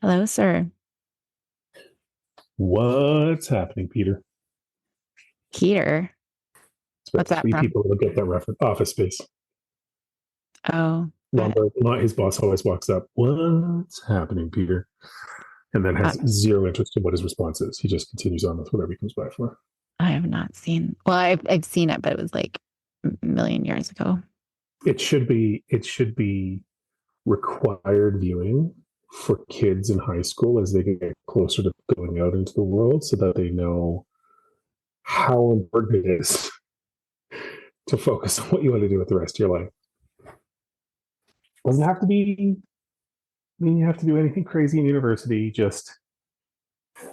Hello, sir. What's happening, Peter? Peter. It's about What's that three from? people that get that office space. Oh, uh, Not his boss always walks up. What's happening, Peter? And then uh, has zero interest in what his response is. He just continues on with whatever he comes by for. I have not seen. Well, I've seen it, but it was like a million years ago. It should be required viewing for kids in high school as they get closer to going out into the world, so that they know how important it is to focus on what you want to do with the rest of your life. Doesn't have to be. I mean, you have to do anything crazy in university. Just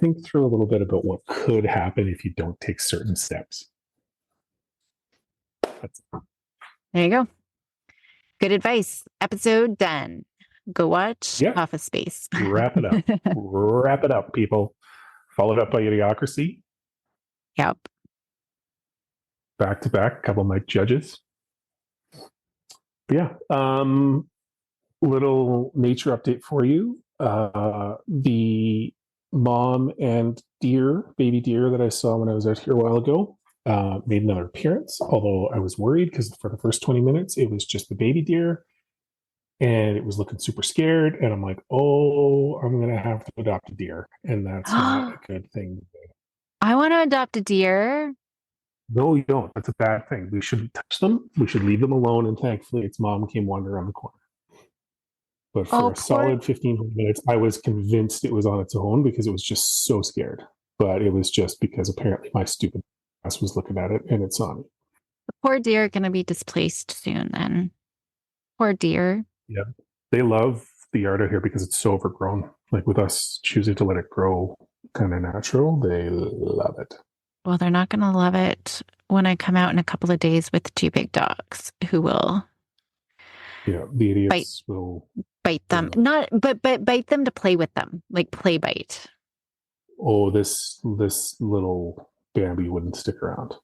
think through a little bit about what could happen if you don't take certain steps. That's There you go. Good advice. Episode done. Go watch Yeah, Office Space. wrap it up. Wrap it up, people. Followed up by Idiocracy, Yep. back to back, a couple of my judges. Yeah. Little nature update for you. The mom and baby deer that I saw when I was out here a while ago, made another appearance, although I was worried because for the first 20 minutes, it was just the baby deer and it was looking super scared. And I'm like, oh, I'm going to have to adopt a deer. And that's not a I good thing. want to adopt a deer. No, you don't. That's a bad thing. We shouldn't touch them. We should leave them alone. And thankfully, its mom came wandering around the corner. But for Oh, a poor. solid 15 minutes, I was convinced it was on its own because it was just so scared. But it was just because apparently my stupid ass was looking at it and it saw me. The poor deer going to be displaced soon. Then poor deer. Yeah. They love the yard out here because it's so overgrown. Like with us choosing to let it grow kind of natural, they love it. Well, they're not going to love it when I come out in a couple of days with two big dogs who will Yeah, the bite idiots will. bite them. Not but bite them to play with them, like play bite. Oh, this little Bambi wouldn't stick around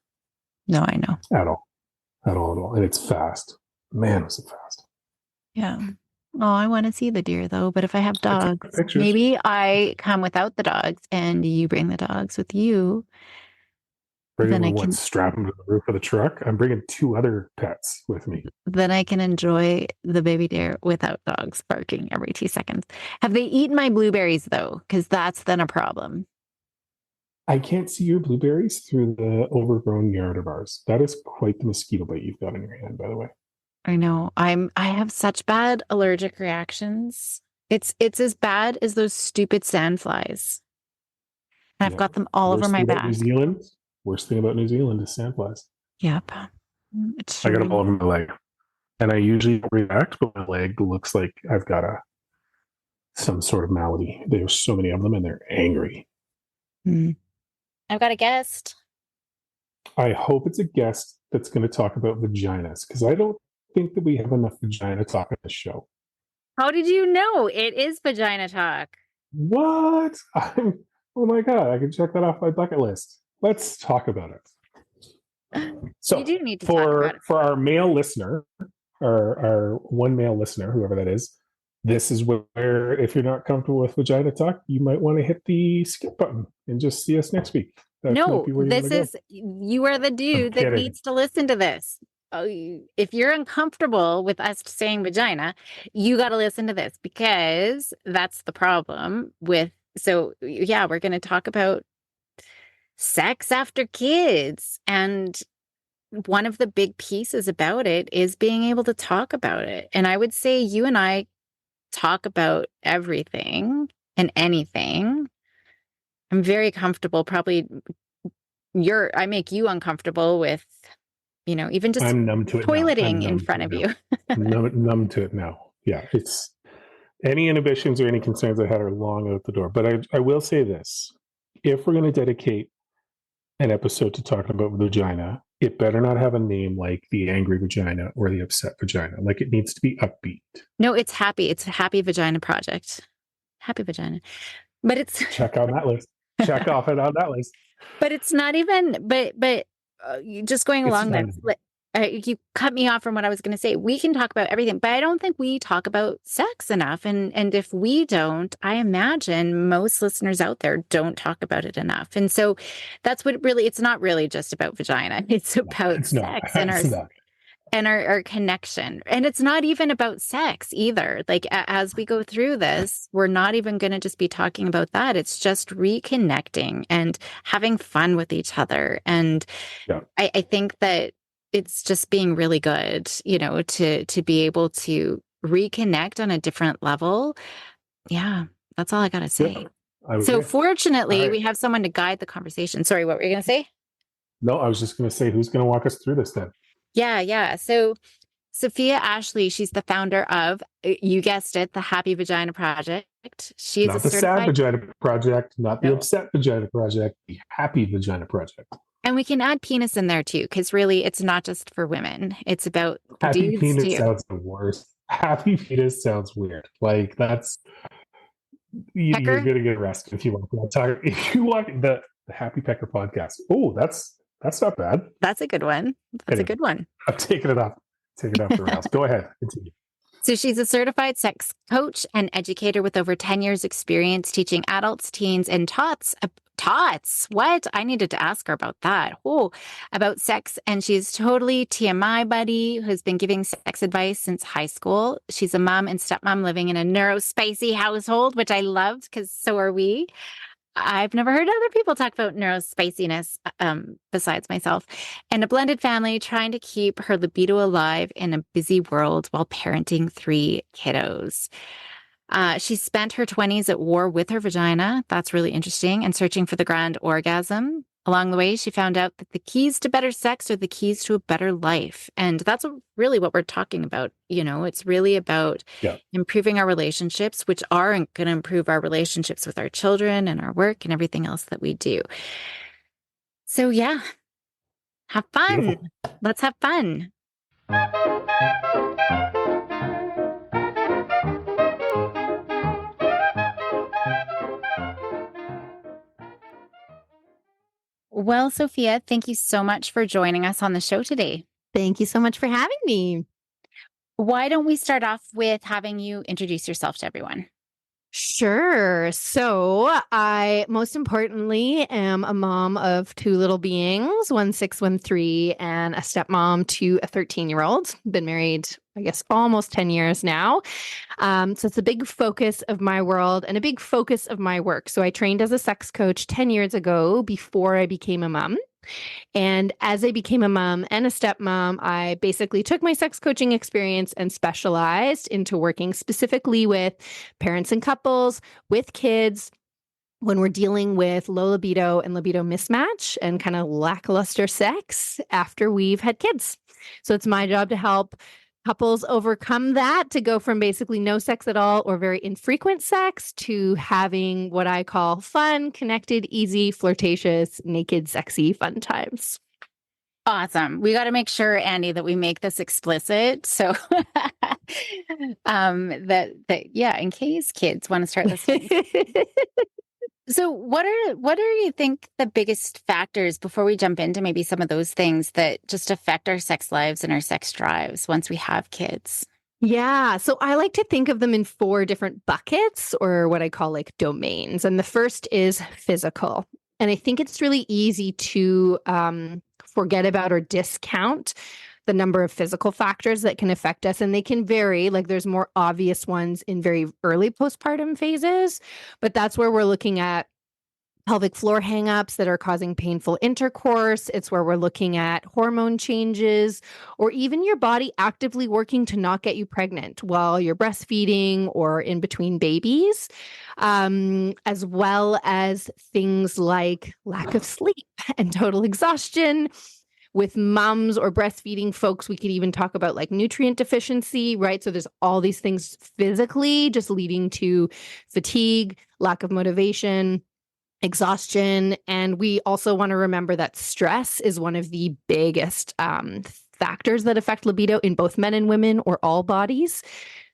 No, I know. at all, at all, at all, and it's fast. Man, was it fast! Yeah. Oh, I want to see the deer though, but if I have I took dogs, pictures. maybe I come without the dogs and you bring the dogs with you. Bring Then them I and what? can Strap them to the roof of the truck. I'm bringing two other pets with me. then I can enjoy the baby deer without dogs barking every 2 seconds. Have they eaten my blueberries though? Because that's then a problem. I can't see your blueberries through the overgrown yard of ours. That is quite the mosquito bite you've got in your hand, by the way. I know. I have such bad allergic reactions. It's as bad as those stupid sandflies. And I've Yeah. got them all over Worst my thing about New back. Zealand. Worst thing about New Zealand is sandflies. Yep. It's I got them all really. over my leg, and I usually don't react, but my leg looks like I've got a some sort of malady. There's so many of them, and they're angry. Hmm. I've got a guest. I hope it's a guest that's going to talk about vaginas because I don't think that we have enough vagina talk on this show. How did you know? It is vagina talk. What? Oh my god! I can check that off my bucket list. Let's talk about it. You So, do need to talk about for it. for our male listener, our one male listener, whoever that is, this is where if you're not comfortable with vagina talk, you might want to hit the skip button and just see us next week. That might No, be where you want this to go. is you are the I'm dude that kidding. needs to listen to this. Oh, if you're uncomfortable with us saying vagina, you got to listen to this because that's the problem with. So, yeah, we're going to talk about sex after kids. And one of the big pieces about it is being able to talk about it. And I would say you and I talk about everything and anything. I'm very comfortable. Probably I make you uncomfortable with, even just I'm numb to it now. I'm toileting in numb to front it of now. you. Numb to it now. Yeah, it's any inhibitions or any concerns I had are long out the door. But I will say this: if we're going to dedicate an episode to talking about vagina, it better not have a name like the angry vagina or the upset vagina. Like it needs to be upbeat. No, it's happy. It's a Happy Vagina Project. Happy Vagina. But it's Check on that list. Check off it on that list. but it's not even but just going It's along that synonymous. You cut me off from what I was going to say. We can talk about everything, but I don't think we talk about sex enough. And if we don't, I imagine most listeners out there don't talk about it enough. And so that's what really, it's not really just about vagina. It's No, about it's not. sex It's not. and our connection. And it's not even about sex either. Like as we go through this, we're not even going to just be talking about that. It's just reconnecting and having fun with each other. And Yeah. I think that it's just being really good, to be able to reconnect on a different level. Yeah, that's all I gotta Yeah. say. I would So agree. All fortunately, right. we have someone to guide the conversation. Sorry, what were you gonna say? No, I was just going to say, who's going to walk us through this then? Yeah, yeah. So Sophia Ashley, she's the founder of, you guessed it, the Happy Vagina Project. She is a Not the Sad certified, Vagina Project, not the no, Upset Vagina Project, the Happy Vagina Project. and we can add penis in there too, because really it's not just for women. It's about Happy dudes Penis too. sounds the worst. Happy Penis sounds weird. Like that's you're Pecker, gonna get arrested if you want to talk. If you want the Happy Pecker podcast. Oh, that's not bad. that's a good one. That's a Anyway, good one. I'm taking it off. Taking it off the rails. Go ahead. Continue. So she's a certified sex coach and educator with over 10 years experience teaching adults, teens, and tots. What? I needed to ask her about that. Oh, about sex. And she's totally TMI buddy who's been giving sex advice since high school. She's a mom and stepmom living in a neurospicy household, which I loved because so are we. I've never heard other people talk about neurospiciness besides myself. And a blended family trying to keep her libido alive in a busy world while parenting three kiddos. She spent her 20s at war with her vagina. That's really interesting. And searching for the grand orgasm. Along the way, she found out that the keys to better sex are the keys to a better life. And that's really what we're talking about. It's really about Yeah. improving our relationships, which are going to improve our relationships with our children and our work and everything else that we do. So, yeah, have fun. Beautiful. Let's have fun. Well, Sophia, thank you so much for joining us on the show today. Thank you so much for having me. Why don't we start off with having you introduce yourself to everyone? Sure. So I most importantly am a mom of two little beings, 1 6, 1 3, and a stepmom to a 13-year-old. Been married, I guess, almost 10 years now. So it's a big focus of my world and a big focus of my work. So I trained as a sex coach 10 years ago before I became a mom. And as I became a mom and a stepmom, I basically took my sex coaching experience and specialized into working specifically with parents and couples, with kids, when we're dealing with low libido and libido mismatch and kind of lackluster sex after we've had kids. So it's my job to help couples overcome that, to go from basically no sex at all or very infrequent sex to having what I call fun, connected, easy, flirtatious, naked, sexy, fun times. Awesome. We got to make sure, Andy, that we make this explicit. So yeah, in case kids want to start listening. So what do you think the biggest factors, before we jump into maybe some of those things that just affect our sex lives and our sex drives once we have kids? Yeah. So I like to think of them in 4 different buckets, or what I call like domains. And the first is physical. And I think it's really easy to forget about or discount the number of physical factors that can affect us. And they can vary. Like there's more obvious ones in very early postpartum phases, but that's where we're looking at pelvic floor hangups that are causing painful intercourse. It's where we're looking at hormone changes, or even your body actively working to not get you pregnant while you're breastfeeding or in between babies, as well as things like lack of sleep and total exhaustion. With moms or breastfeeding folks, we could even talk about like nutrient deficiency, right? So there's all these things physically just leading to fatigue, lack of motivation, exhaustion. And we also want to remember that stress is one of the biggest factors that affect libido in both men and women, or all bodies.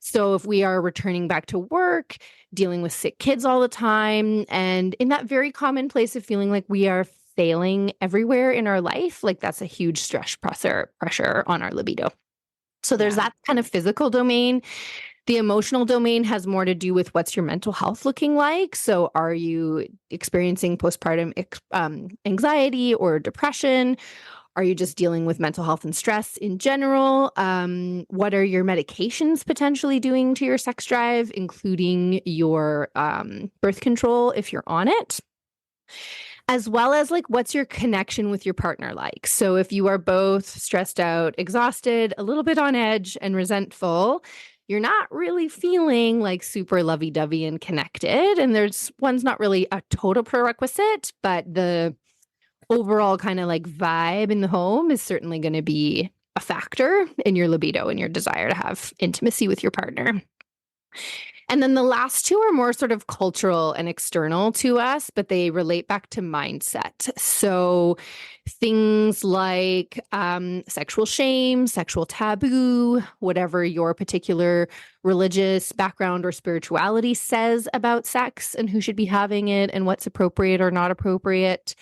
So if we are returning back to work, dealing with sick kids all the time, and in that very common place of feeling like we are failing everywhere in our life, like that's a huge stress pressure on our libido. So there's that kind of physical domain. The emotional domain has more to do with what's your mental health looking like. So are you experiencing postpartum anxiety or depression? Are you just dealing with mental health and stress in general? What are your medications potentially doing to your sex drive, including your birth control if you're on it? As well as like, what's your connection with your partner like? So if you are both stressed out, exhausted, a little bit on edge, and resentful, you're not really feeling like super lovey-dovey and connected. And one's not really a total prerequisite, but the overall kind of like vibe in the home is certainly going to be a factor in your libido and your desire to have intimacy with your partner. And then the last two are more sort of cultural and external to us, but they relate back to mindset. So things like sexual shame, sexual taboo, whatever your particular religious background or spirituality says about sex and who should be having it and what's appropriate or not appropriate.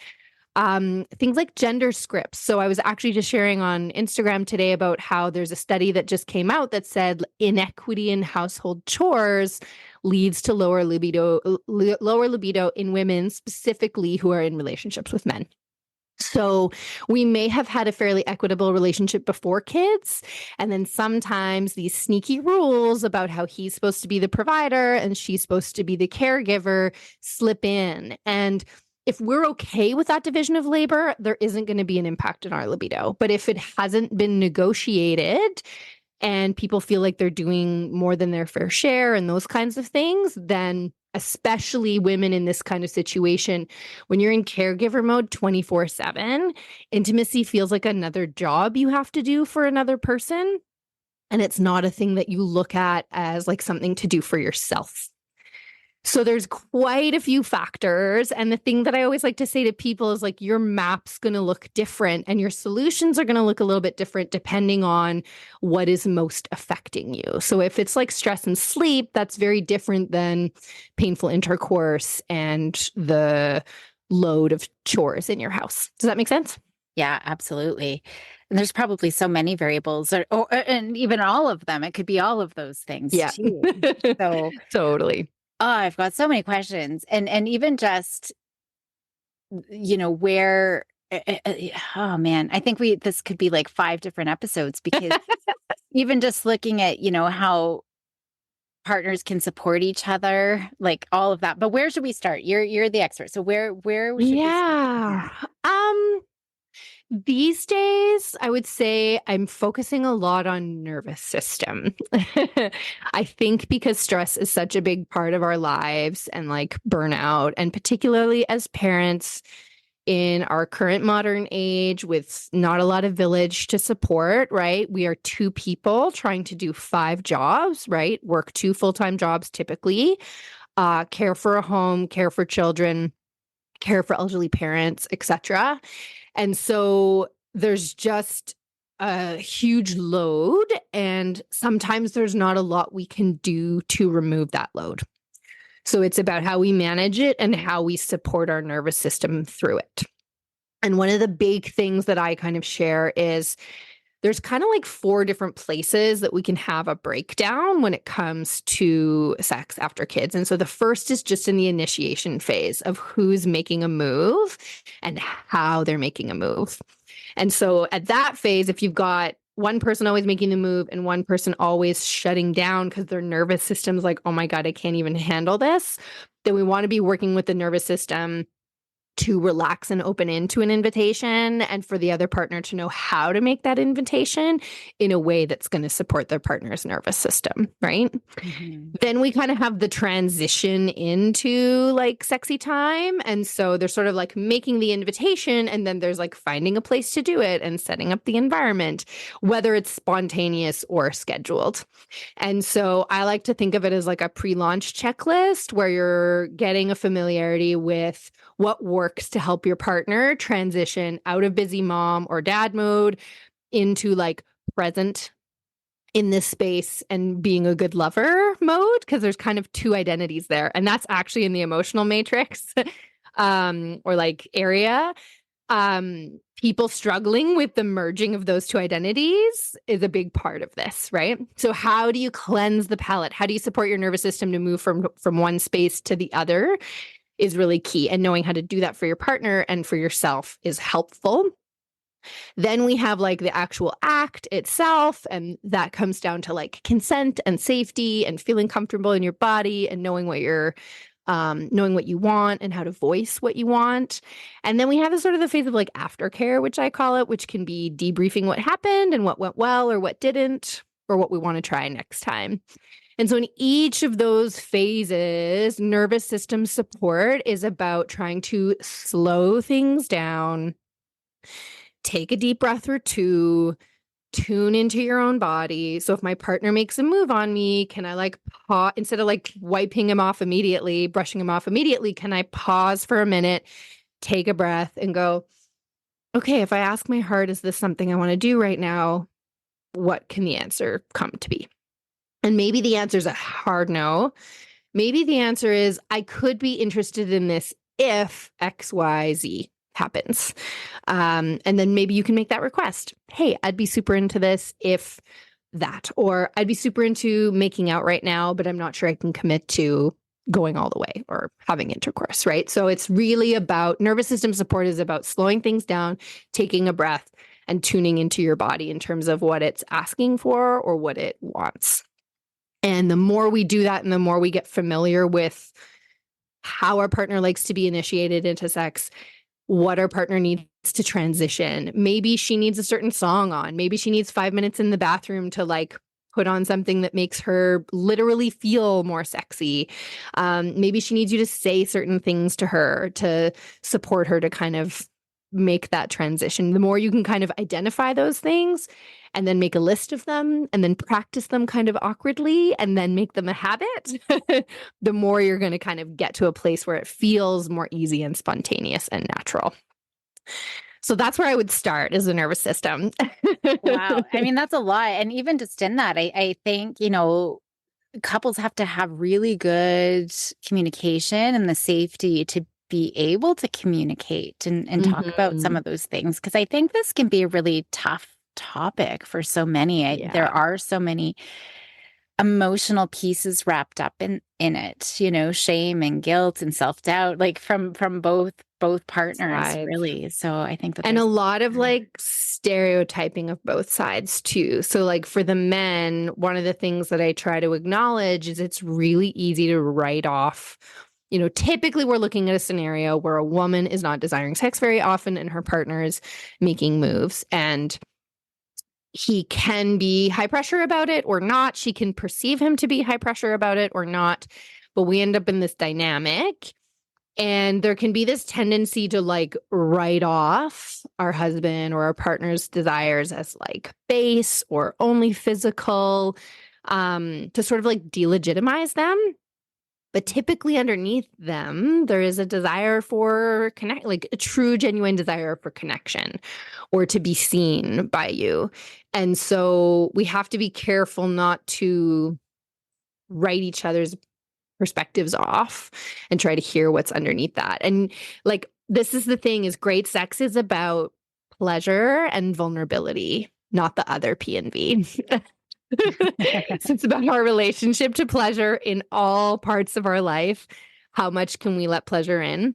Things like gender scripts. So I was actually just sharing on Instagram today about how there's a study that just came out that said inequity in household chores leads to lower libido in women, specifically who are in relationships with men. So we may have had a fairly equitable relationship before kids. And then sometimes these sneaky rules about how he's supposed to be the provider and she's supposed to be the caregiver slip in. And if we're okay with that division of labor, there isn't going to be an impact on our libido. But if it hasn't been negotiated and people feel like they're doing more than their fair share and those kinds of things, then especially women in this kind of situation, when you're in caregiver mode 24/7, intimacy feels like another job you have to do for another person. And it's not a thing that you look at as like something to do for yourself. So there's quite a few factors. And the thing that I always like to say to people is like, your map's going to look different and your solutions are going to look a little bit different depending on what is most affecting you. So if it's like stress and sleep, that's very different than painful intercourse and the load of chores in your house. Does that make sense? Yeah, absolutely. And there's probably so many variables and even all of them. It could be all of those things too. So Totally. Oh, I've got so many questions. And even just, where, oh man, I think this could be like 5 different episodes because even just looking at, how partners can support each other, like all of that. But where should we start? You're the expert. So where should we start? These days, I would say I'm focusing a lot on nervous system. I think because stress is such a big part of our lives and like burnout, and particularly as parents in our current modern age with not a lot of village to support, right? We are 2 people trying to do 5 jobs, right? Work 2 full-time jobs typically, care for a home, care for children, care for elderly parents, etc. And so there's just a huge load, and sometimes there's not a lot we can do to remove that load. So it's about how we manage it and how we support our nervous system through it. And one of the big things that I kind of share is there's kind of like 4 different places that we can have a breakdown when it comes to sex after kids. And so the first is just in the initiation phase of who's making a move and how they're making a move. And so at that phase, if you've got one person always making the move and one person always shutting down because their nervous system's like, oh my God, I can't even handle this, then we want to be working with the nervous system to relax and open into an invitation, and for the other partner to know how to make that invitation in a way that's going to support their partner's nervous system, right? Mm-hmm. Then we kind of have the transition into like sexy time. And so they're sort of like making the invitation, and then there's like finding a place to do it and setting up the environment, whether it's spontaneous or scheduled. And so I like to think of it as like a pre-launch checklist where you're getting a familiarity with what works to help your partner transition out of busy mom or dad mode into like present in this space and being a good lover mode, because there's kind of 2 identities there. And that's actually in the emotional matrix or like area. People struggling with the merging of those two identities is a big part of this, right? So how do you cleanse the palate? How do you support your nervous system to move from one space to the other is really key. And knowing how to do that for your partner and for yourself is helpful. Then we have like the actual act itself, and that comes down to like consent and safety and feeling comfortable in your body and knowing what you want and how to voice what you want. And then we have the sort of the phase of like aftercare, which I call it, which can be debriefing what happened and what went well or what didn't, or what we want to try next time. And so in each of those phases, nervous system support is about trying to slow things down, take a deep breath or two, tune into your own body. So if my partner makes a move on me, can I like pause instead of like wiping him off immediately, brushing him off immediately? Can I pause for a minute, take a breath and go, okay, if I ask my heart, is this something I want to do right now? What can the answer come to be? And maybe the answer is a hard no. Maybe the answer is I could be interested in this if X, Y, Z happens. And then maybe you can make that request. Hey, I'd be super into this if that, or I'd be super into making out right now, but I'm not sure I can commit to going all the way or having intercourse, right? So it's really about nervous system support is about slowing things down, taking a breath and tuning into your body in terms of what it's asking for or what it wants. And the more we do that and the more we get familiar with how our partner likes to be initiated into sex, what our partner needs to transition. Maybe she needs a certain song on. Maybe she needs 5 minutes in the bathroom to like put on something that makes her literally feel more sexy. Maybe she needs you to say certain things to her to support her to kind of make that transition. The more you can kind of identify those things and then make a list of them and then practice them kind of awkwardly and then make them a habit, the more you're going to kind of get to a place where it feels more easy and spontaneous and natural. So that's where I would start, is the nervous system. Wow. I mean, that's a lot. And even just in that, I think, couples have to have really good communication and the safety to be able to communicate and talk about some of those things. Because I think this can be a really tough topic for so many. There are so many emotional pieces wrapped up in it, shame and guilt and self-doubt, like from both partners, really. So I think that, and a lot of like stereotyping of both sides too. So like for the men, one of the things that I try to acknowledge is it's really easy to write off. Typically we're looking at a scenario where a woman is not desiring sex very often and her partner is making moves, and he can be high pressure about it or not. She can perceive him to be high pressure about it or not. But we end up in this dynamic, and there can be this tendency to like write off our husband or our partner's desires as like base or only physical, to sort of like delegitimize them. But typically underneath them, there is a desire for like a true, genuine desire for connection or to be seen by you. And so we have to be careful not to write each other's perspectives off and try to hear what's underneath that. And like, this is the thing, is great sex is about pleasure and vulnerability, not the other P and V. So it's about our relationship to pleasure in all parts of our life. How much can we let pleasure in?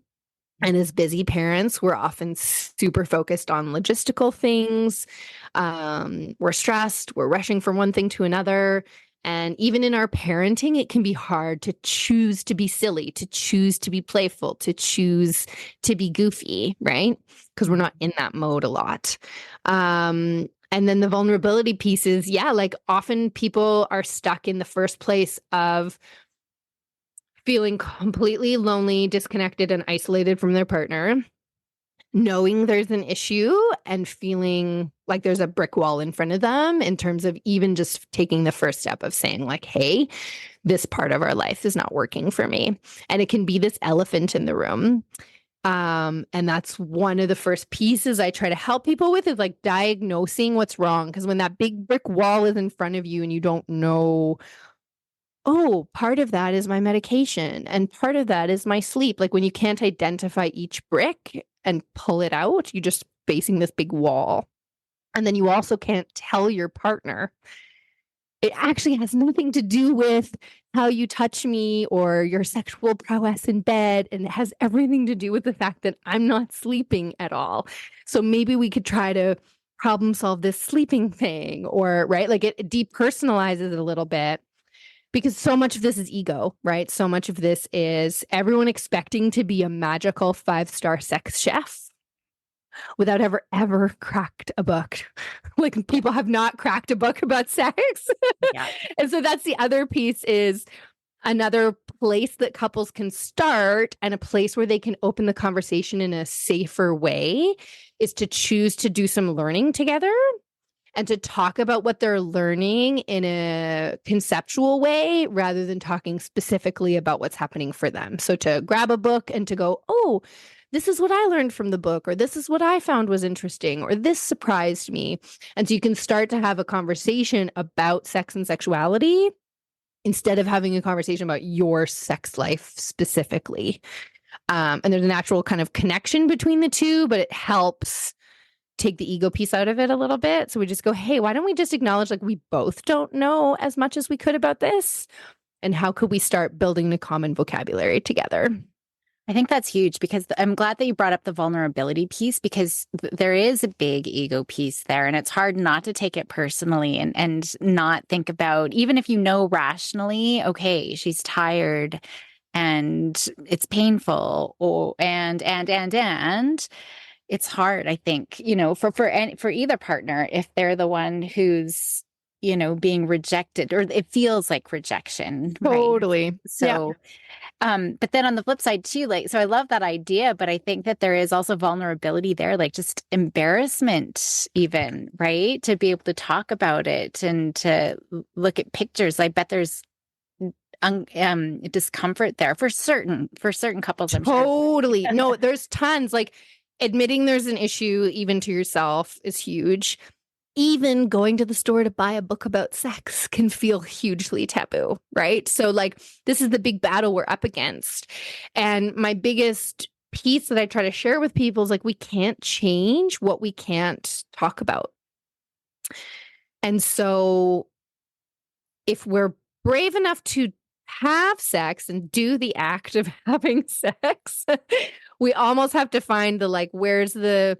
And as busy parents, we're often super focused on logistical things. We're stressed. We're rushing from one thing to another. And even in our parenting, it can be hard to choose to be silly, to choose to be playful, to choose to be goofy, right? Because we're not in that mode a lot. And then the vulnerability piece is, like often people are stuck in the first place of feeling completely lonely, disconnected, and isolated from their partner, knowing there's an issue and feeling like there's a brick wall in front of them in terms of even just taking the first step of saying like, hey, this part of our life is not working for me. And it can be this elephant in the room. And that's one of the first pieces I try to help people with, is like diagnosing what's wrong. Because when that big brick wall is in front of you and you don't know, oh, part of that is my medication and part of that is my sleep. Like when you can't identify each brick, and pull it out. You're just facing this big wall. And then you also can't tell your partner. It actually has nothing to do with how you touch me or your sexual prowess in bed. And it has everything to do with the fact that I'm not sleeping at all. So maybe we could try to problem solve this sleeping thing, or, right? Like it depersonalizes it a little bit, because so much of this is ego, right? So much of this is everyone expecting to be a magical 5-star sex chef without ever cracked a book. Like people have not cracked a book about sex. Yeah. And so that's the other piece, is another place that couples can start, and a place where they can open the conversation in a safer way, is to choose to do some learning together and to talk about what they're learning in a conceptual way rather than talking specifically about what's happening for them. So to grab a book and to go, oh, this is what I learned from the book, or this is what I found was interesting, or this surprised me. And so you can start to have a conversation about sex and sexuality instead of having a conversation about your sex life specifically. And there's a natural kind of connection between the two, but it helps take the ego piece out of it a little bit. So we just go, hey, why don't we just acknowledge like we both don't know as much as we could about this? And how could we start building a common vocabulary together? I think that's huge, because I'm glad that you brought up the vulnerability piece, because there is a big ego piece there, and it's hard not to take it personally and not think about, even if you know rationally, okay, she's tired and it's painful, or and it's hard, I think, for either partner, if they're the one who's, being rejected, or it feels like rejection. Totally. Right? So, but then on the flip side too, like, so I love that idea, but I think that there is also vulnerability there, like just embarrassment even, right? To be able to talk about it and to look at pictures. I bet there's discomfort there for certain couples. I'm sure. Totally. No, there's tons. Like admitting there's an issue, even to yourself, is huge. Even going to the store to buy a book about sex can feel hugely taboo, right? So like this is the big battle we're up against. And my biggest piece that I try to share with people is like, we can't change what we can't talk about. And so if we're brave enough to have sex and do the act of having sex, we almost have to find the like, where's the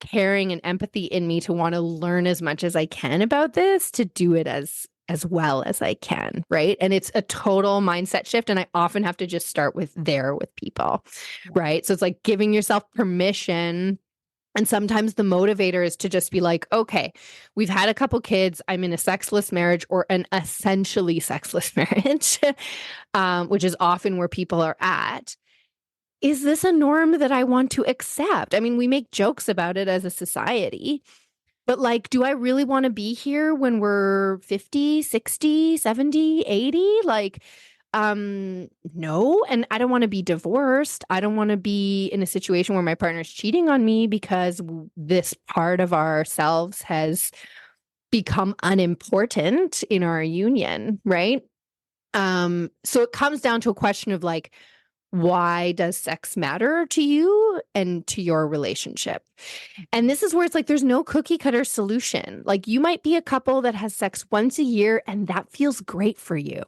caring and empathy in me to want to learn as much as I can about this, to do it as well as I can, right? And it's a total mindset shift, and I often have to just start with people, right? So it's like giving yourself permission. And sometimes the motivator is to just be like, okay, we've had a couple kids, I'm in a sexless marriage, or an essentially sexless marriage, which is often where people are at. Is this a norm that I want to accept? I mean, we make jokes about it as a society, but like, do I really want to be here when we're 50, 60, 70, 80? Like, no. And I don't want to be divorced. I don't want to be in a situation where my partner's cheating on me because this part of ourselves has become unimportant in our union, right? So it comes down to a question of like, why does sex matter to you and to your relationship? And this is where it's like, there's no cookie cutter solution. Like you might be a couple that has sex once a year and that feels great for you.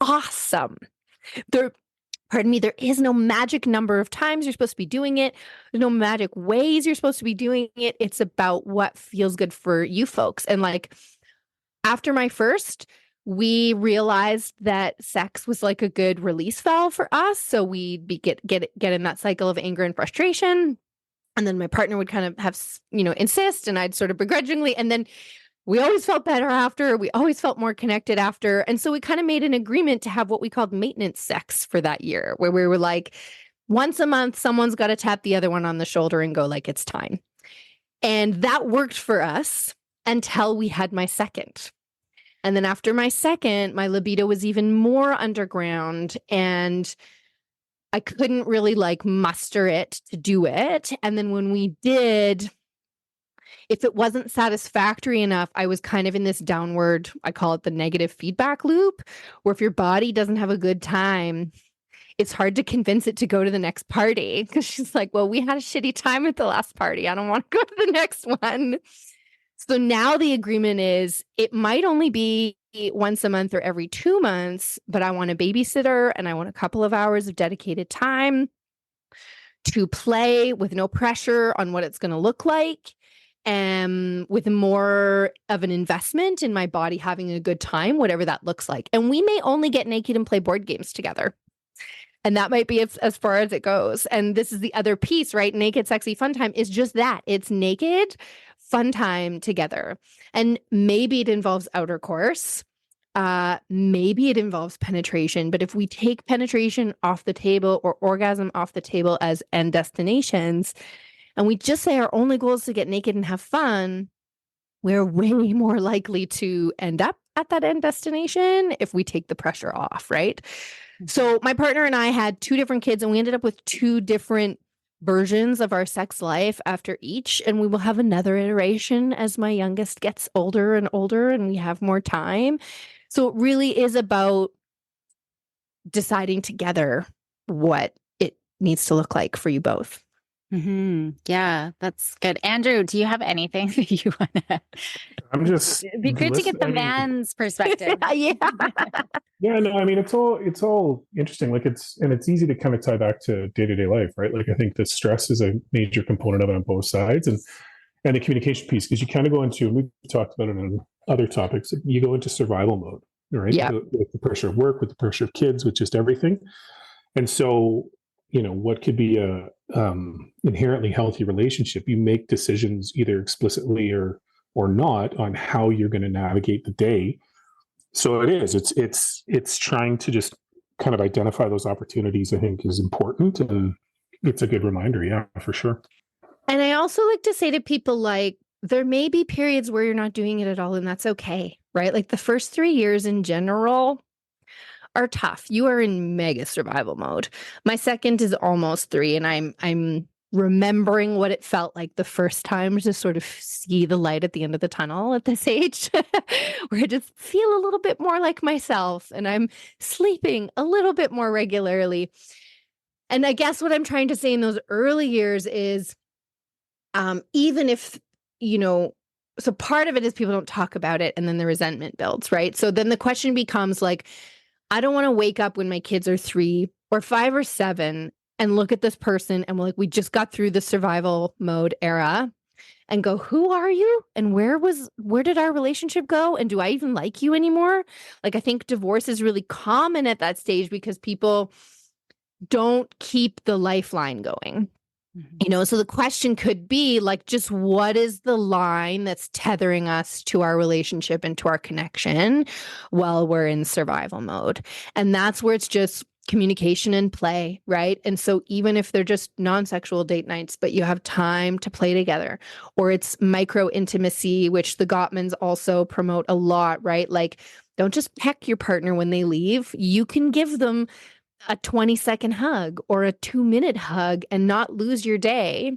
Awesome. There is no magic number of times you're supposed to be doing it. There's no magic ways you're supposed to be doing it. It's about what feels good for you folks. And like after my first, we realized that sex was like a good release valve for us. So we'd get in that cycle of anger and frustration. And then my partner would kind of have, insist, and I'd sort of begrudgingly. And then we always felt better after. We always felt more connected after. And so we kind of made an agreement to have what we called maintenance sex for that year, where we were like, once a month, someone's got to tap the other one on the shoulder and go like, it's time. And that worked for us until we had my second. And then after my second, my libido was even more underground, and I couldn't really like muster it to do it. And then when we did, if it wasn't satisfactory enough, I was kind of in this downward, I call it the negative feedback loop, where if your body doesn't have a good time, it's hard to convince it to go to the next party because she's like, well, we had a shitty time at the last party. I don't want to go to the next one. So now the agreement is it might only be once a month or every 2 months, but I want a babysitter and I want a couple of hours of dedicated time to play with no pressure on what it's going to look like, and with more of an investment in my body having a good time, whatever that looks like. And we may only get naked and play board games together. And that might be as far as it goes. And this is the other piece, right? Naked, sexy, fun time is just that. It's naked, fun time together. And maybe it involves outer course. Maybe it involves penetration. But if we take penetration off the table or orgasm off the table as end destinations, and we just say our only goal is to get naked and have fun, we're way more likely to end up at that end destination if we take the pressure off, right? So my partner and I had 2 different kids, and we ended up with 2 different versions of our sex life after each. And we will have another iteration as my youngest gets older and older and we have more time. So it really is about deciding together what it needs to look like for you both. Yeah, that's good. Andrew, do you have anything that you want to? I'm just It'd be good to get the man's perspective. Yeah. Yeah, no, I mean it's all interesting. Like it's easy to kind of tie back to day-to-day life, right? Like I think the stress is a major component of it on both sides, and the communication piece, because you kind of go into, and we've talked about it on other topics, you go into survival mode, right? Yeah. With the pressure of work, with the pressure of kids, with just everything. And so, what could be a inherently healthy relationship, you make decisions either explicitly or not on how you're going to navigate the day. So it's trying to just kind of identify those opportunities, I think, is important, and it's a good reminder. Yeah, for sure. And I also like to say to people, like, there may be periods where you're not doing it at all, and that's okay, right? Like the first 3 years in general are tough. You are in mega survival mode. My second is almost 3, and I'm remembering what it felt like the first time to sort of see the light at the end of the tunnel at this age, where I just feel a little bit more like myself and I'm sleeping a little bit more regularly. And I guess what I'm trying to say in those early years is, even if, so part of it is people don't talk about it and then the resentment builds, right? So then the question becomes like, I don't want to wake up when my kids are 3 or 5 or 7 and look at this person and we're like, we just got through the survival mode era and go, who are you? And where did our relationship go? And do I even like you anymore? Like, I think divorce is really common at that stage because people don't keep the lifeline going. So the question could be like, just what is the line that's tethering us to our relationship and to our connection while we're in survival mode? And that's where it's just communication and play, right? And so even if they're just non-sexual date nights, but you have time to play together, or it's micro intimacy, which the Gottmans also promote a lot, right? Like, don't just peck your partner when they leave. You can give them a 20-second hug or a 2-minute hug and not lose your day.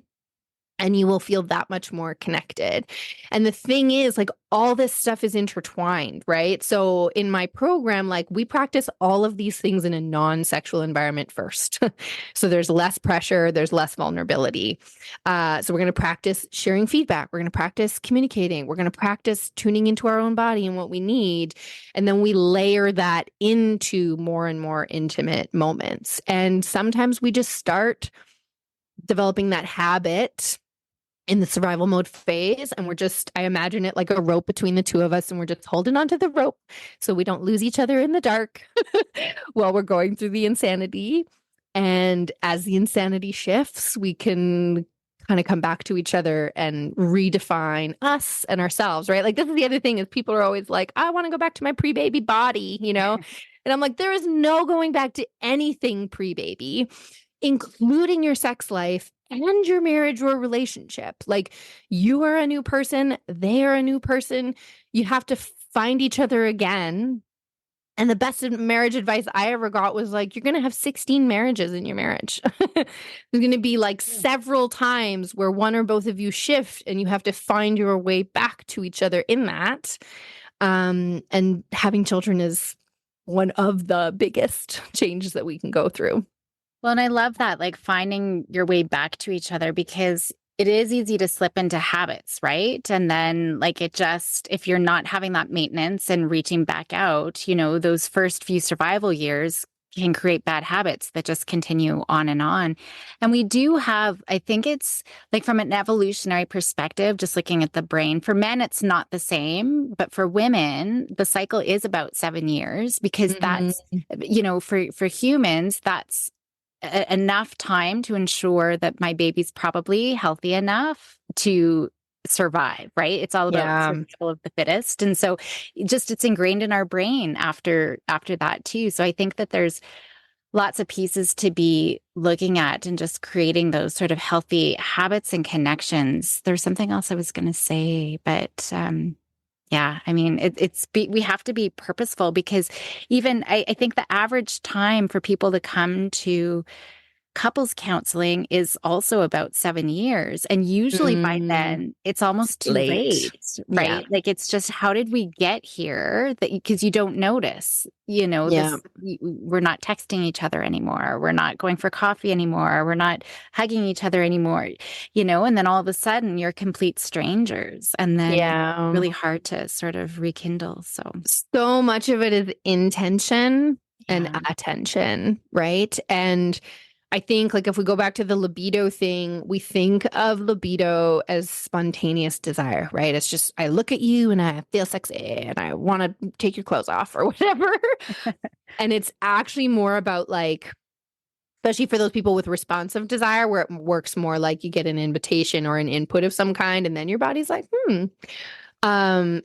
And you will feel that much more connected. And the thing is, like, all this stuff is intertwined, right? So in my program, like, we practice all of these things in a non-sexual environment first. So there's less pressure, there's less vulnerability. So we're going to practice sharing feedback. We're going to practice communicating. We're going to practice tuning into our own body and what we need. And then we layer that into more and more intimate moments. And sometimes we just start developing that habit in the survival mode phase. And I imagine it like a rope between the two of us, and we're just holding onto the rope so we don't lose each other in the dark while we're going through the insanity. And as the insanity shifts, we can kind of come back to each other and redefine us and ourselves, right? Like, this is the other thing is people are always like, I want to go back to my pre-baby body, And I'm like, there is no going back to anything pre-baby, including your sex life and your marriage or relationship. Like, you are a new person. They are a new person. You have to find each other again. And the best marriage advice I ever got was like, you're going to have 16 marriages in your marriage. There's going to be like several times where one or both of you shift and you have to find your way back to each other in that. And having children is one of the biggest changes that we can go through. Well, and I love that, like finding your way back to each other, because it is easy to slip into habits, right? And then, like, it just, if you're not having that maintenance and reaching back out, those first few survival years can create bad habits that just continue on and on. And we do have, I think it's like from an evolutionary perspective, just looking at the brain, for men, it's not the same, but for women, the cycle is about 7 years, because that's, for humans, that's enough time to ensure that my baby's probably healthy enough to survive, right? It's all about survival of the fittest. And so it's ingrained in our brain after that too. So I think that there's lots of pieces to be looking at and just creating those sort of healthy habits and connections. There's something else I was going to say, but yeah, I mean, we have to be purposeful, because even I think the average time for people to come to couples counseling is also about 7 years. And usually by then it's almost too late, right? Yeah. Like, it's just, how did we get here? Because you don't notice, we're not texting each other anymore. We're not going for coffee anymore. We're not hugging each other anymore, and then all of a sudden you're complete strangers. And then it's really hard to sort of rekindle. So much of it is intention and attention, right? And I think, like, if we go back to the libido thing, we think of libido as spontaneous desire, right? It's just, I look at you and I feel sexy and I want to take your clothes off or whatever. And it's actually more about, like, especially for those people with responsive desire, where it works more like you get an invitation or an input of some kind, and then your body's like, it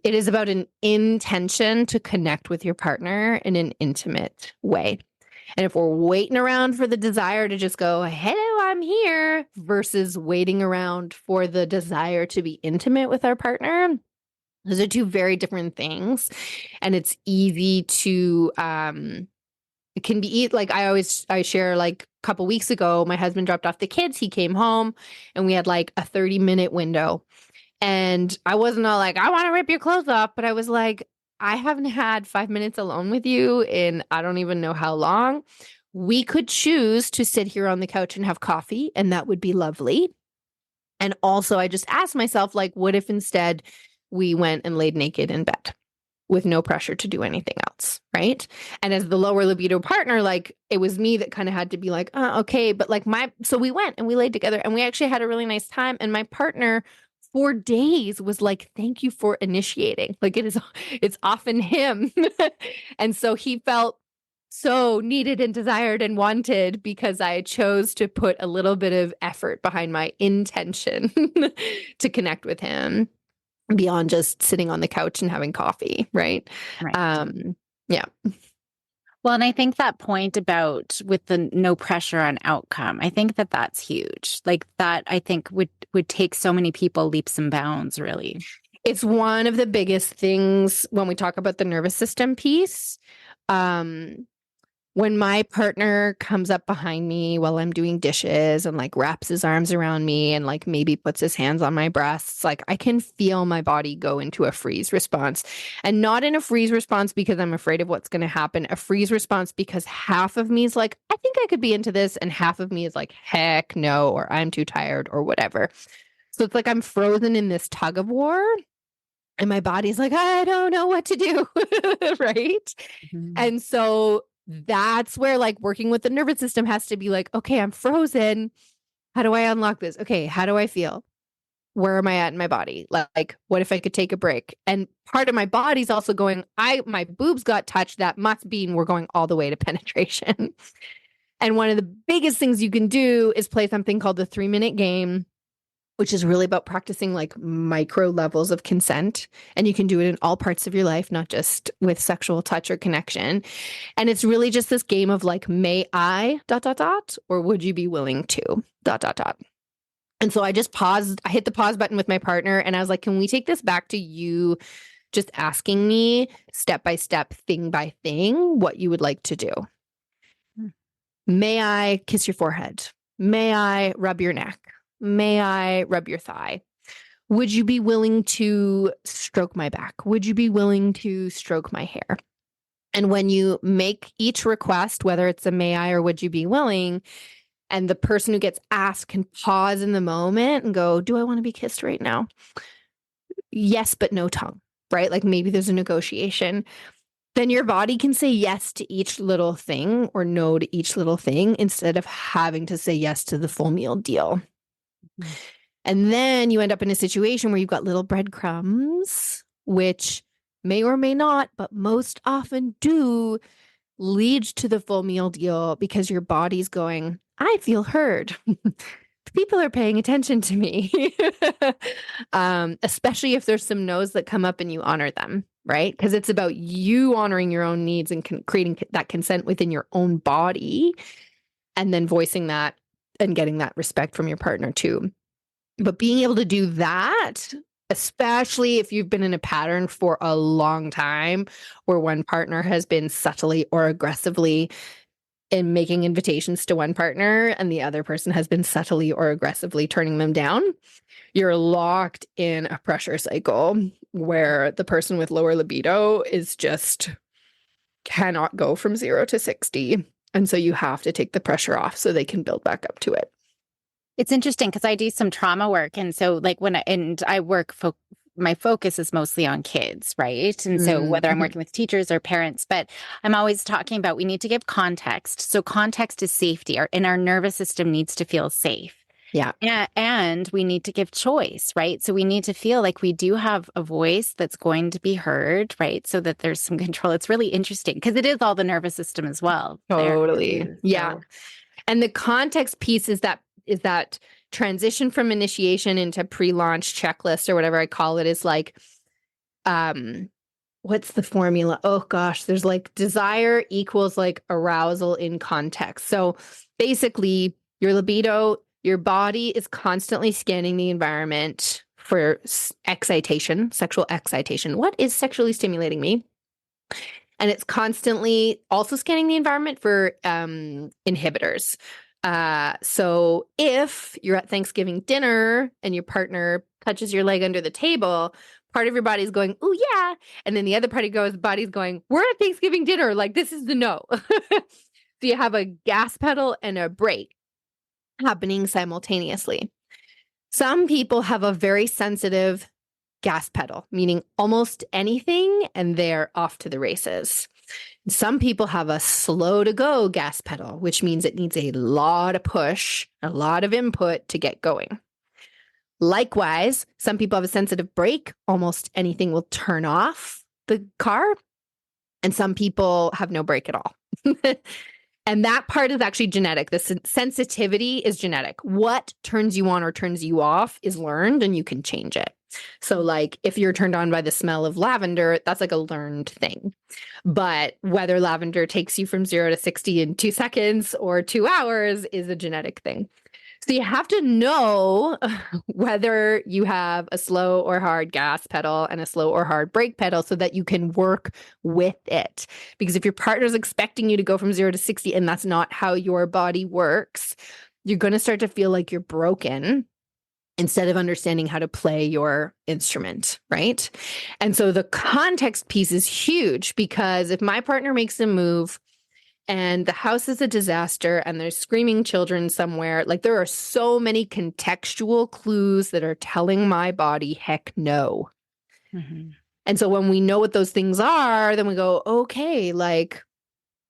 is about an intention to connect with your partner in an intimate way. And if we're waiting around for the desire to just go, hello, I'm here, versus waiting around for the desire to be intimate with our partner, those are two very different things. And it's easy to, it can be, like, I share, like, a couple weeks ago, my husband dropped off the kids. He came home and we had like a 30-minute window. And I wasn't all like, I want to rip your clothes off. But I was like, I haven't had 5 minutes alone with you in I don't even know how long. We could choose to sit here on the couch and have coffee, and that would be lovely. And also, I just asked myself, like, what if instead we went and laid naked in bed with no pressure to do anything else, right? And as the lower libido partner, like, it was me that kind of had to be like, okay. But like so we went and we laid together and we actually had a really nice time. And my partner for days was like, thank you for initiating. Like, it's often him. And so he felt so needed and desired and wanted because I chose to put a little bit of effort behind my intention to connect with him beyond just sitting on the couch and having coffee. Right. Yeah. Well, and I think that point about with the no pressure on outcome, I think that that's huge. Like, that, I think would take so many people leaps and bounds, really. It's one of the biggest things when we talk about the nervous system piece. When my partner comes up behind me while I'm doing dishes and like wraps his arms around me and like maybe puts his hands on my breasts, like I can feel my body go into a freeze response. And not in a freeze response because I'm afraid of what's going to happen, a freeze response because half of me is like, I think I could be into this. And half of me is like, heck no, or I'm too tired or whatever. So it's like I'm frozen in this tug of war. And my body's like, I don't know what to do. Right. Mm-hmm. And so that's where like working with the nervous system has to be like, okay, I'm frozen. How do I unlock this? Okay, how do I feel? Where am I at in my body? Like, what if I could take a break? And part of my body's also going, my boobs got touched. That must mean we're going all the way to penetration. And one of the biggest things you can do is play something called the 3-minute game, which is really about practicing like micro levels of consent. And you can do it in all parts of your life, not just with sexual touch or connection. And it's really just this game of like, may I ... or would you be willing to ... And so I just paused. I hit the pause button with my partner and I was like, can we take this back to you just asking me step by step, thing by thing, what you would like to do? May I kiss your forehead? May I rub your neck? May I rub your thigh? Would you be willing to stroke my back? Would you be willing to stroke my hair? And when you make each request, whether it's a may I or would you be willing, and the person who gets asked can pause in the moment and go, do I want to be kissed right now? Yes, but no tongue, right? Like maybe there's a negotiation. Then your body can say yes to each little thing or no to each little thing instead of having to say yes to the full meal deal. Mm-hmm. And then you end up in a situation where you've got little breadcrumbs, which may or may not, but most often do lead to the full meal deal because your body's going, I feel heard. People are paying attention to me, especially if there's some no's that come up and you honor them, right? Because it's about you honoring your own needs and creating that consent within your own body and then voicing that and getting that respect from your partner too. But being able to do that, especially if you've been in a pattern for a long time where one partner has been subtly or aggressively in making invitations to one partner and the other person has been subtly or aggressively turning them down, you're locked in a pressure cycle where the person with lower libido is just cannot go from 0 to 60. And so you have to take the pressure off so they can build back up to it. It's interesting because I do some trauma work. And so like I work, my focus is mostly on kids, right? And so whether I'm working with teachers or parents, but I'm always talking about we need to give context. So context is safety, and our nervous system needs to feel safe. Yeah. And we need to give choice, right? So we need to feel like we do have a voice that's going to be heard, right? So that there's some control. It's really interesting because it is all the nervous system as well. Totally. There. Yeah. And the context piece is that transition from initiation into pre-launch checklist or whatever I call it is like, what's the formula? Oh gosh, there's like desire equals like arousal in context. So basically your libido, your body is constantly scanning the environment for excitation, sexual excitation. What is sexually stimulating me? And it's constantly also scanning the environment for inhibitors. So if you're at Thanksgiving dinner and your partner touches your leg under the table, part of your body's going, oh yeah. And then the other part of your body's going, we're at Thanksgiving dinner. Like this is the no. So you have a gas pedal and a brake happening simultaneously. Some people have a very sensitive gas pedal, meaning almost anything, and they're off to the races. Some people have a slow to go gas pedal, which means it needs a lot of push, a lot of input to get going. Likewise, some people have a sensitive brake. Almost anything will turn off the car. And some people have no brake at all. And that part is actually genetic. The sensitivity is genetic. What turns you on or turns you off is learned and you can change it. So like if you're turned on by the smell of lavender, that's like a learned thing. But whether lavender takes you from 0 to 60 in 2 seconds or 2 hours is a genetic thing. So you have to know whether you have a slow or hard gas pedal and a slow or hard brake pedal so that you can work with it. Because if your partner's expecting you to go from 0 to 60 and that's not how your body works, you're going to start to feel like you're broken instead of understanding how to play your instrument, right? And so the context piece is huge because if my partner makes a move and the house is a disaster and there's screaming children somewhere, like there are so many contextual clues that are telling my body, heck no. Mm-hmm. And so when we know what those things are, then we go, okay, like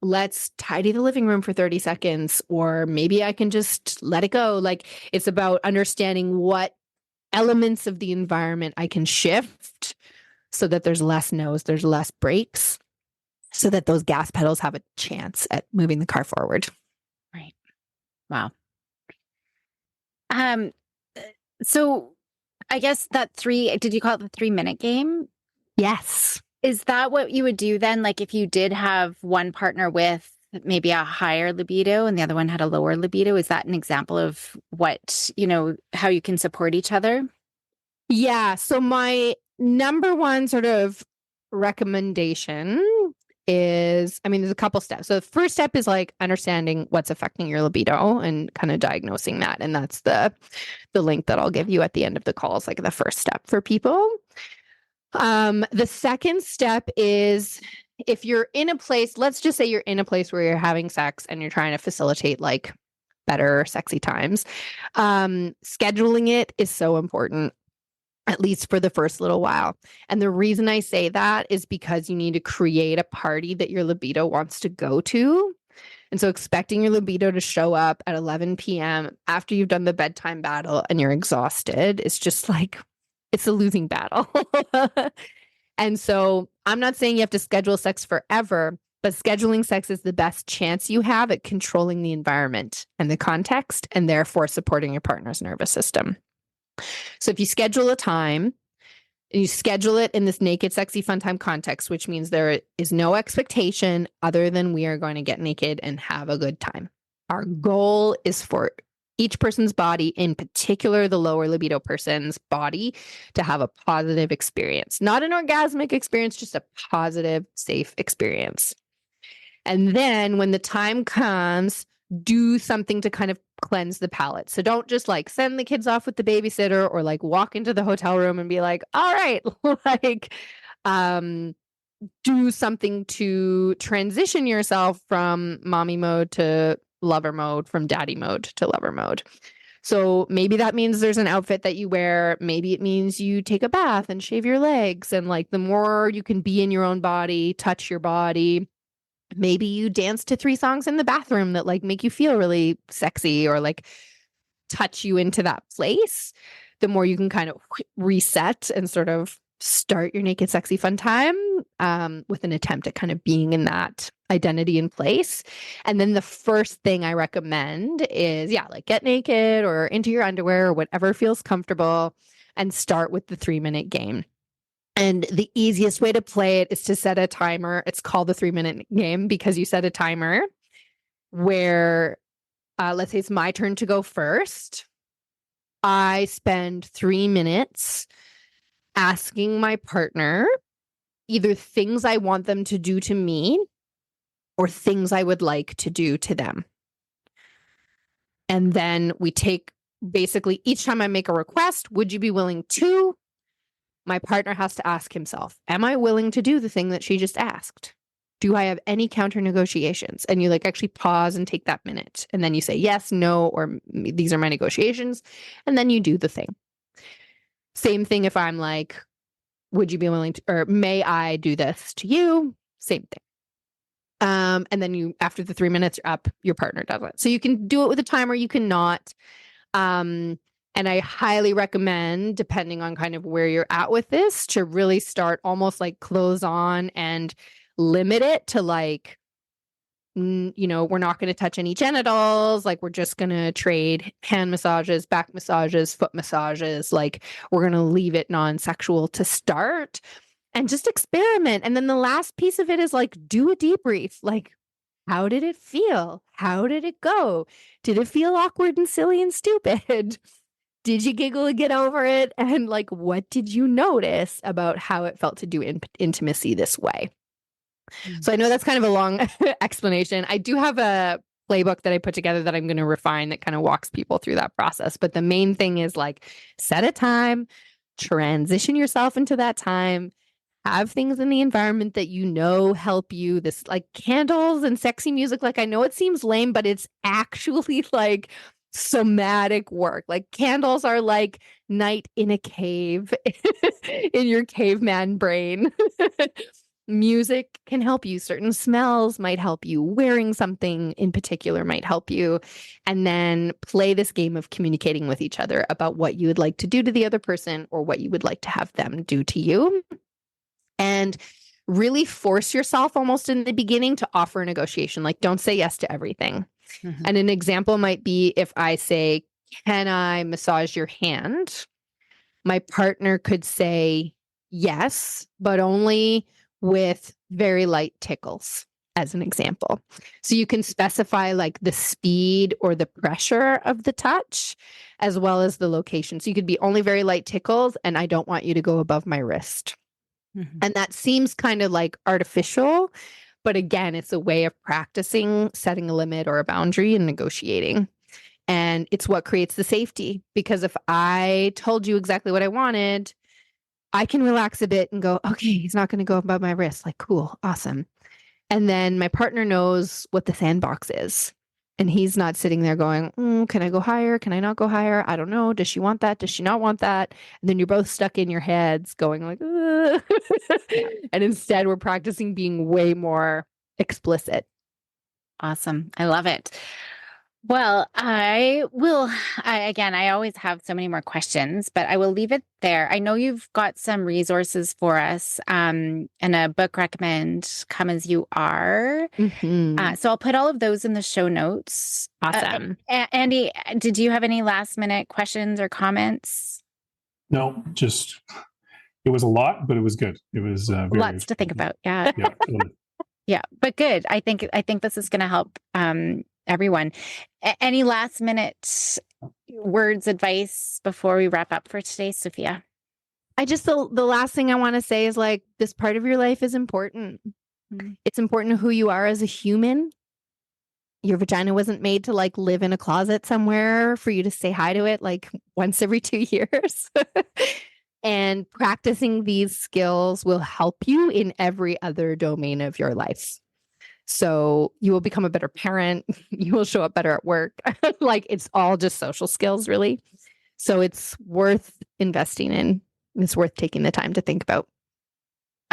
let's tidy the living room for 30 seconds, or maybe I can just let it go. Like it's about understanding what elements of the environment I can shift so that there's less no's, there's less brakes, so that those gas pedals have a chance at moving the car forward. Right. Wow. So I guess did you call it the 3-minute game? Yes. Is that what you would do then? Like if you did have one partner with maybe a higher libido and the other one had a lower libido, is that an example of what, how you can support each other? Yeah. So my number one sort of recommendation is, there's a couple steps. So the first step is like understanding what's affecting your libido and kind of diagnosing that. And that's the link that I'll give you at the end of the call is like the first step for people. The second step is if you're in a place, let's just say you're in a place where you're having sex and you're trying to facilitate like better sexy times, scheduling it is so important, at least for the first little while. And the reason I say that is because you need to create a party that your libido wants to go to. And so expecting your libido to show up at 11 p.m. after you've done the bedtime battle and you're exhausted is just like, it's a losing battle. And so I'm not saying you have to schedule sex forever, but scheduling sex is the best chance you have at controlling the environment and the context, and therefore supporting your partner's nervous system. So if you schedule a time, and you schedule it in this naked, sexy, fun time context, which means there is no expectation other than we are going to get naked and have a good time. Our goal is for each person's body, in particular the lower libido person's body, to have a positive experience. Not an orgasmic experience, just a positive, safe experience. And then when the time comes, do something to kind of cleanse the palate. So don't just like send the kids off with the babysitter or like walk into the hotel room and be like, all right, like, do something to transition yourself from mommy mode to lover mode, from daddy mode to lover mode. So maybe that means there's an outfit that you wear. Maybe it means you take a bath and shave your legs. And like the more you can be in your own body, touch your body. Maybe you dance to 3 songs in the bathroom that like make you feel really sexy or like touch you into that place. The more you can kind of reset and sort of start your naked, sexy, fun time with an attempt at kind of being in that identity in place. And then the first thing I recommend is, like get naked or into your underwear or whatever feels comfortable and start with the 3-minute game. And the easiest way to play it is to set a timer. It's called the 3-minute game because you set a timer where, let's say it's my turn to go first. I spend 3 minutes asking my partner either things I want them to do to me or things I would like to do to them. And then we take basically each time I make a request, would you be willing to? My partner has to ask himself, am I willing to do the thing that she just asked? Do I have any counter negotiations? And you like actually pause and take that minute. And then you say yes, no, or these are my negotiations. And then you do the thing. Same thing if I'm like, would you be willing to, or may I do this to you? Same thing. And then you, after the 3 minutes are up, your partner does it. So you can do it with a timer, you cannot. And I highly recommend, depending on kind of where you're at with this, to really start almost like close on and limit it to like, we're not going to touch any genitals. Like we're just going to trade hand massages, back massages, foot massages. Like we're going to leave it non-sexual to start and just experiment. And then the last piece of it is like, do a debrief. Like, how did it feel? How did it go? Did it feel awkward and silly and stupid? Did you giggle and get over it? And like, what did you notice about how it felt to do intimacy this way? So I know that's kind of a long explanation. I do have a playbook that I put together that I'm going to refine that kind of walks people through that process. But the main thing is like, set a time, transition yourself into that time, have things in the environment that help you. This like candles and sexy music. Like I know it seems lame, but it's actually like somatic work. Like candles are like night in a cave in your caveman brain. Music can help you. Certain smells might help you. Wearing something in particular might help you. And then play this game of communicating with each other about what you would like to do to the other person or what you would like to have them do to you. And really force yourself almost in the beginning to offer a negotiation. Like don't say yes to everything. Mm-hmm. And an example might be if I say, can I massage your hand? My partner could say yes, but only with very light tickles, as an example. So you can specify like the speed or the pressure of the touch, as well as the location. So you could be only very light tickles, and I don't want you to go above my wrist. Mm-hmm. And that seems kind of like artificial, but again, it's a way of practicing setting a limit or a boundary and negotiating. And it's what creates the safety. Because if I told you exactly what I wanted, I can relax a bit and go, okay, he's not going to go above my wrist. Like, cool, awesome. And then my partner knows what the sandbox is. And he's not sitting there going, can I go higher? Can I not go higher? I don't know. Does she want that? Does she not want that? And then you're both stuck in your heads going like, and instead we're practicing being way more explicit. Awesome. I love it. Well, I always have so many more questions, but I will leave it there. I know you've got some resources for us, and a book recommend, Come As You Are. So I'll put all of those in the show notes. Awesome. Andy, did you have any last minute questions or comments? No, just, it was a lot, but it was good. It was lots to think about. Yeah. Yeah. Totally. Yeah, but good. I think this is going to help everyone. Any last minute words, advice before we wrap up for today, Sofia? The last thing I want to say is like, this part of your life is important. Mm-hmm. It's important who you are as a human. Your vagina wasn't made to like live in a closet somewhere for you to say hi to it like once every 2 years. And practicing these skills will help you in every other domain of your life. So you will become a better parent. You will show up better at work. Like, it's all just social skills, really. So it's worth investing in. It's worth taking the time to think about.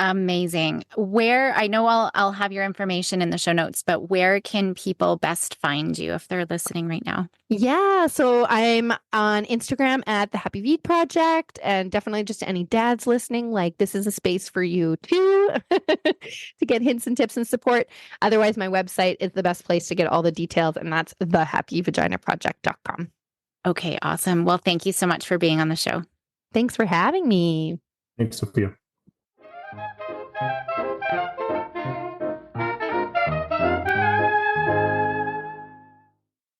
Amazing. Where, I know I'll have your information in the show notes, but where can people best find you if they're listening right now? Yeah, so I'm on Instagram at the Happy Vee Project, and definitely just any dads listening, like, this is a space for you too to get hints and tips and support. Otherwise, my website is the best place to get all the details, and that's thehappyvaginaproject.com. Okay, awesome. Well, thank you so much for being on the show. Thanks for having me. Thanks, Sofia.